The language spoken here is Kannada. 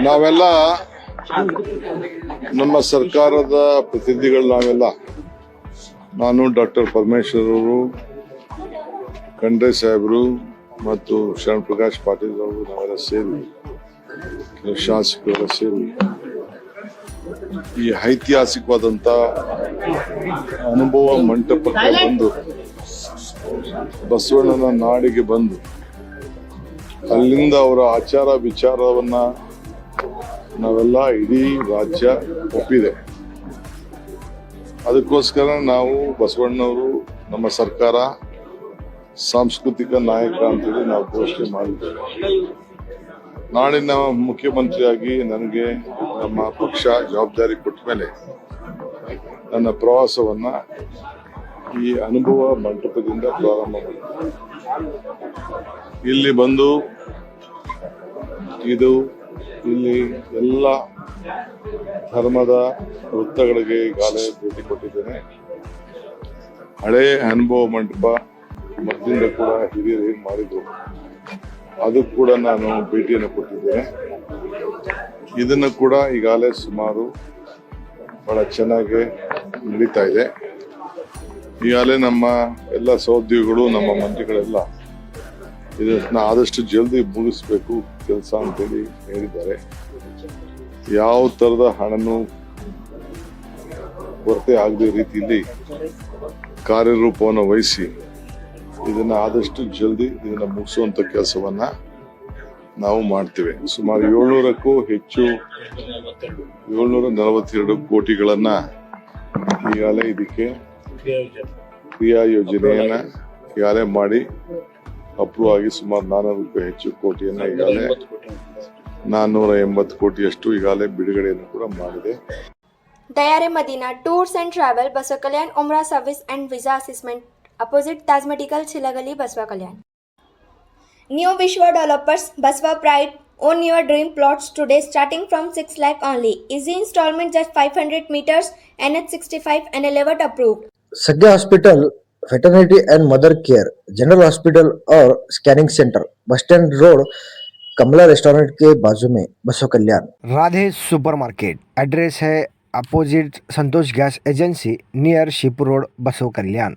ನಾವೆಲ್ಲ ನಮ್ಮ ಸರ್ಕಾರದ ಪ್ರತಿನಿಧಿಗಳು ನಾವೆಲ್ಲ, ನಾನು ಡಾಕ್ಟರ್ ಪರಮೇಶ್ವರ್ ಅವರು, ಖಂಡ್ರೆ ಸಾಹೇಬರು ಮತ್ತು ಶರಣ್ ಪ್ರಕಾಶ್ ಪಾಟೀಲ್ ಅವರು ನಾವೆಲ್ಲ ಸೇರಿ, ಕೆಲವು ಶಾಸಕರೆಲ್ಲ ಸೇರಿ ಈ ಐತಿಹಾಸಿಕವಾದಂತ ಅನುಭವ ಮಂಟಪಕ್ಕೆ ಬಂದು ಬಸವಣ್ಣನ ನಾಡಿಗೆ ಬಂದು ಅಲ್ಲಿಂದ ಅವರ ಆಚಾರ ವಿಚಾರವನ್ನ ನಾವೆಲ್ಲ ಇಡೀ ರಾಜ್ಯ ಒಪ್ಪಿದೆ. ಅದಕ್ಕೋಸ್ಕರ ನಾವು ಬಸವಣ್ಣವರು ನಮ್ಮ ಸರ್ಕಾರ ಸಾಂಸ್ಕೃತಿಕ ನಾಯಕ ಅಂತೇಳಿ ನಾವು ಘೋಷಣೆ ಮಾಡಿದ್ದೇವೆ. ನಾಡಿನ ಮುಖ್ಯಮಂತ್ರಿಯಾಗಿ ನನಗೆ ನಮ್ಮ ಪಕ್ಷ ಜವಾಬ್ದಾರಿ ಕೊಟ್ಟ ಮೇಲೆ ನನ್ನ ಪ್ರವಾಸವನ್ನ ಈ ಅನುಭವ ಮಂಟಪದಿಂದ ಪ್ರಾರಂಭ ಮಾಡಿದೆ. ಇಲ್ಲಿ ಬಂದು ಇಲ್ಲಿ ಎಲ್ಲ ಧರ್ಮದ ವೃತ್ತಗಳಿಗೆ ಈಗಾಗಲೇ ಭೇಟಿ ಕೊಟ್ಟಿದ್ದೇನೆ. ಹಳೆ ಅನುಭವ ಮಂಟಪ ಮೊದಲಿಂದ ಕೂಡ ಹಿರಿಯರು ಏನ್ ಮಾಡಿದ್ರು ಅದಕ್ಕೆ ಕೂಡ ನಾನು ಭೇಟಿಯನ್ನು ಕೊಟ್ಟಿದ್ದೇನೆ. ಇದನ್ನು ಕೂಡ ಈಗಾಗಲೇ ಸುಮಾರು ಬಹಳ ಚೆನ್ನಾಗಿ ನಡೀತಾ ಇದೆ. ಈಗಾಗಲೇ ನಮ್ಮ ಎಲ್ಲ ಸಹೋದ್ಯೋಗಿಗಳು, ನಮ್ಮ ಮಂತ್ರಿಗಳೆಲ್ಲ ಇದನ್ನ ಆದಷ್ಟು ಜಲ್ದಿ ಮುಗಿಸ್ಬೇಕು ಕೆಲಸ ಅಂತೇಳಿ ಹೇಳಿದ್ದಾರೆ. ಯಾವ ತರದ ಹಣನು ಕೊರತೆ ಆಗದ ರೀತಿಯಲ್ಲಿ ಕಾರ್ಯರೂಪವನ್ನು ವಹಿಸಿ ಇದನ್ನ ಆದಷ್ಟು ಜಲ್ದಿ ಇದನ್ನ ಮುಗಿಸುವಂತ ಕೆಲಸವನ್ನ ನಾವು ಮಾಡ್ತೇವೆ. ಸುಮಾರು 700ಕ್ಕೂ ಹೆಚ್ಚು 742 ಕೋಟಿಗಳನ್ನ ಈಗಾಗಲೇ ಇದಕ್ಕೆ ಕ್ರಿಯಾ ಯೋಜನೆಯನ್ನ ಈಗಾಗಲೇ ಮಾಡಿ ಅಪ್ರೂವ್ ಆಗಿ ಸುಮಾರು 400ಕ್ಕೂ ಹೆಚ್ಚು ಕೋಟಿಯನ್ನ ಈಗಾಗಲೇ 480 ಕೋಟಿಯಷ್ಟು ಈಗಾಗಲೇ ಬಿಡುಗಡೆಯನ್ನು ಕೂಡ ಮಾಡಿದೆ. Dayare Madina Tours and Travel Baswa Kalyan Umrah Service and Visa Assessment Opposite Taj Medical Chilagali Baswa Kalyan. New Vishwa Developers Baswa Pride own your dream plots today starting from 6 lakh only. Easy installment just 500 meters NH 65 and 11 approved. Sadhya Hospital, Veterinary and Mother Care, General Hospital और Scanning Center, bus stand road, Kamala restaurant के बाजू में बसवा कल्याण. राधे सुपरमार्केट, एड्रेस है opposite Santosh gas agency near Shivpur road, Basava कल्याण.